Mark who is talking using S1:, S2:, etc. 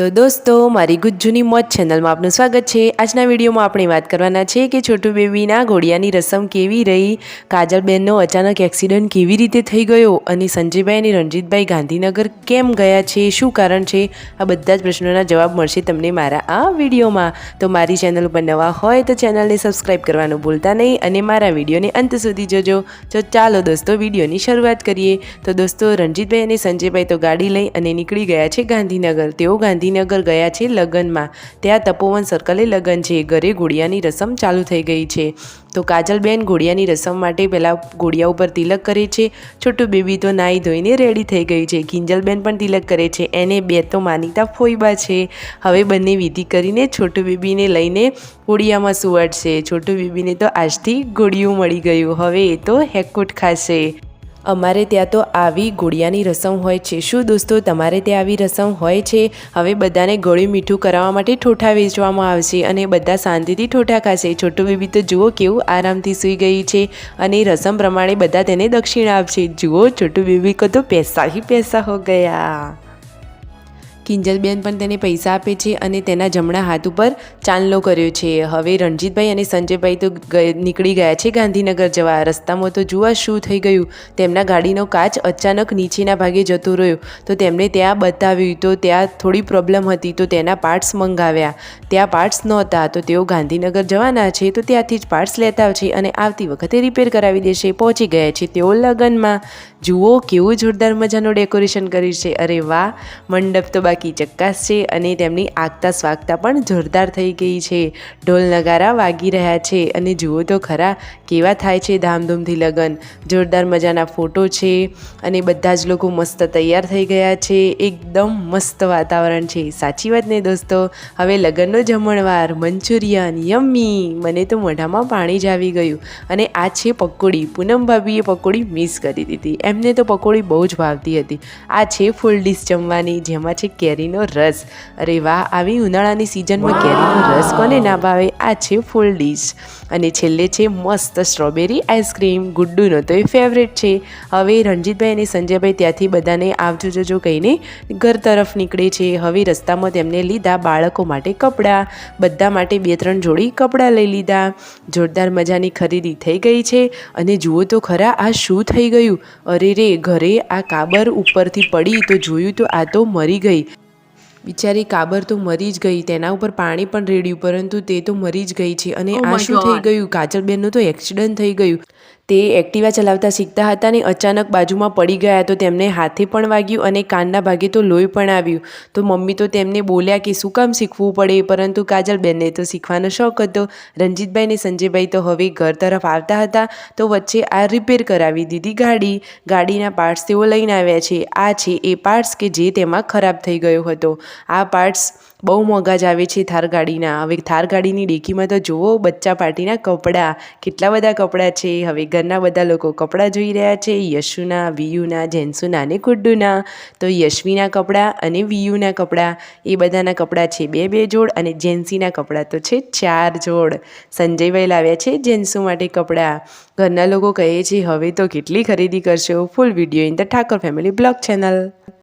S1: તો દોસ્તો મારી ગુજ્જુની મોજ ચેનલમાં આપનું સ્વાગત છે। આજના વિડીયોમાં આપણે વાત કરવાના છે કે છોટુ બેબીના ઘોડિયાની રસમ કેવી રહી, કાજલબેનનો અચાનક એક્સિડન્ટ કેવી રીતે થઈ ગયો અને સંજયભાઈ અને રણજીતભાઈ ગાંધીનગર કેમ ગયા છે, શું કારણ છે, આ બધા જ પ્રશ્નોના જવાબ મળશે તમને મારા આ વિડીયોમાં। તો મારી ચેનલ ઉપર નવા હોય તો ચેનલને સબસ્ક્રાઈબ કરવાનું ભૂલતા નહીં અને મારા વિડીયોને અંત સુધી જોજો। તો ચાલો દોસ્તો વિડીયોની શરૂઆત કરીએ। તો દોસ્તો રણજીતભાઈ અને સંજયભાઈ તો ગાડી લઈ અને નીકળી ગયા છે ગાંધીનગર। તેઓ ગાંધીનગર ગયા છે લગ્નમાં। ત્યાં તપોવન સર્કલે લગ્ન છે। ઘરે ઘોડિયાની રસમ ચાલુ થઈ ગઈ છે। તો કાજલબેન ઘોડિયાની રસમ માટે પહેલાં ઘોડિયા ઉપર તિલક કરે છે। છોટુ બેબી તો નાહી ધોઈને રેડી થઈ ગઈ છે। કિંજલબેન પણ તિલક કરે છે। એને બે તો માનીતા ફોઈબા છે। હવે બંને વિધિ કરીને છોટુ બેબીને લઈને ઘોડિયામાં સુવાડશે। છોટુ બેબીને તો આજથી ઘોડિયું મળી ગયું, હવે એ તો હેકુટ ખાશે। અમારે ત્યાં તો આવી ઘોડિયાની રસમ હોય છે। શું દોસ્તો તમારે ત્યાં આવી રસમ હોય છે? હવે બધાને ગળ્યું મીઠું કરાવવા માટે ઠોઠા વેચવામાં આવશે અને બધા શાંતિથી ઠોઠા ખાશે। છોટુ બેબી તો જુઓ કેવું આરામથી સૂઈ ગઈ છે અને રસમ પ્રમાણે બધા તેને દક્ષિણા આપશે। જુઓ છોટુ બેબી કો તો પૈસા ही પૈસા હો ગયા। કિંજલબેન પણ તેને પૈસા આપે છે અને તેના જમણા હાથ ઉપર ચાંદલો કર્યો છે। હવે રણજીતભાઈ અને સંજયભાઈ તો નીકળી ગયા છે ગાંધીનગર જવા। રસ્તામાં તો જુઓ શું થઈ ગયું, તેમના ગાડીનો કાચ અચાનક નીચેના ભાગે જતો રહ્યો। તો તેમણે ત્યાં બતાવ્યું તો ત્યાં થોડી પ્રોબ્લેમ હતી, તો તેના પાર્ટ્સ મંગાવ્યા। ત્યાં પાર્ટ્સ નહોતા તો તેઓ ગાંધીનગર જવાના છે, તો ત્યાંથી જ પાર્ટ્સ લેતા આવશે અને આવતી વખતે રિપેર કરાવી દેશે। પહોંચી ગયા છે તેઓ લગ્નમાં। જુઓ કેવું જોરદાર મજાનું ડેકોરેશન કર્યું છે। અરે વાહ, મંડપ તો બાકી ચક્કાસ છે અને તેમની આગતા સ્વાગતા પણ જોરદાર થઈ ગઈ છે। ઢોલ નગારા વાગી રહ્યા છે અને જુઓ તો ખરા કેવા થાય છે ધામધૂમથી લગ્ન। જોરદાર મજાના ફોટો છે અને બધા જ લોકો મસ્ત તૈયાર થઈ ગયા છે। એકદમ મસ્ત વાતાવરણ છે, સાચી વાત ને દોસ્તો? હવે લગ્નનો જમણવાર, મંચુરિયન યમ્મી, મને તો મોઢામાં પાણી જ આવી ગયું। અને આ છે પકોડી, પૂનમ ભાભીએ પકોડી મિસ કરી દીધી, એમને તો પકોડી બહુ જ ભાવતી હતી। આ છે ફૂલ ડીશ જમવાની, જેમાં છે કેરીનો રસ। અરે વાહ, આવી ઉનાળાની સિઝનમાં કેરીનો રસ કોને ના ભાવે? આ છે ફૂલ ડીશ અને છેલ્લે છે મસ્ત સ્ટ્રોબેરી આઈસ્ક્રીમ। ગુડ્ડુનો તો એ ફેવરેટ છે। હવે રણજીતભાઈ અને સંજયભાઈ ત્યાંથી બધાને આવજો જજો કહીને ઘર તરફ નીકળે છે। હવે રસ્તામાં તેમને લીધા બાળકો માટે કપડાં, બધા માટે 2-3 જોડી કપડાં લઈ લીધા। જોરદાર મજાની ખરીદી થઈ ગઈ છે અને જુઓ તો ખરા આ શું થઈ ગયું। અરે રે, ઘરે આ કાબર ઉપરથી પડી તો જોયું તો આ તો મરી ગઈ। બિચારી કાબર તો મરી જ ગઈ, તેના ઉપર પાણી પણ રેડ્યું પરંતુ તે તો મરી જ ગઈ છે। અને આ શું થઈ ગયું? કાજલબેનનું તો એક્સિડન્ટ થઈ ગયું। તે એક્ટિવા ચલાવતા શીખતા હતા ને અચાનક બાજુમાં પડી ગયા, તો તેમને હાથે પણ વાગ્યું અને કાનના ભાગે તો લોહી પણ આવ્યું। તો મમ્મી તો તેમને બોલ્યા કે શું કામ શીખવું પડે, પરંતુ કાજલબેનને તો શીખવાનો શોખ હતો। રણજીતભાઈ અને સંજયભાઈ તો હવે ઘર તરફ આવતા હતા તો વચ્ચે આ રિપેર કરાવી દીધી ગાડી। ગાડીના પાર્ટ્સ તેઓ લઈને આવ્યા છે। આ છે એ પાર્ટ્સ કે જે તેમાં ખરાબ થઈ ગયો હતો। આ પાર્ટ્સ બહુ મોંઘા જ આવે છે થાર ગાડીના। હવે થાર ગાડીની ડેકીમાં તો જુઓ બચ્ચા પાર્ટીના કપડાં, કેટલા બધા કપડાં છે। હવે ઘરના બધા લોકો કપડાં જોઈ રહ્યા છે, યશુના, વિયુના, જેન્સુના અને ગુડ્ડુના। તો યશ્વીના કપડાં અને વિયુના કપડાં એ બધાના કપડાં છે 2-2 જોડ અને જેન્સીના કપડાં તો છે 4 જોડ। સંજયભાઈ લાવ્યા છે જેન્સુ માટે કપડાં। ઘરના લોકો કહે છે હવે તો કેટલી ખરીદી કરશો? Full video in the Thakor family blog channel.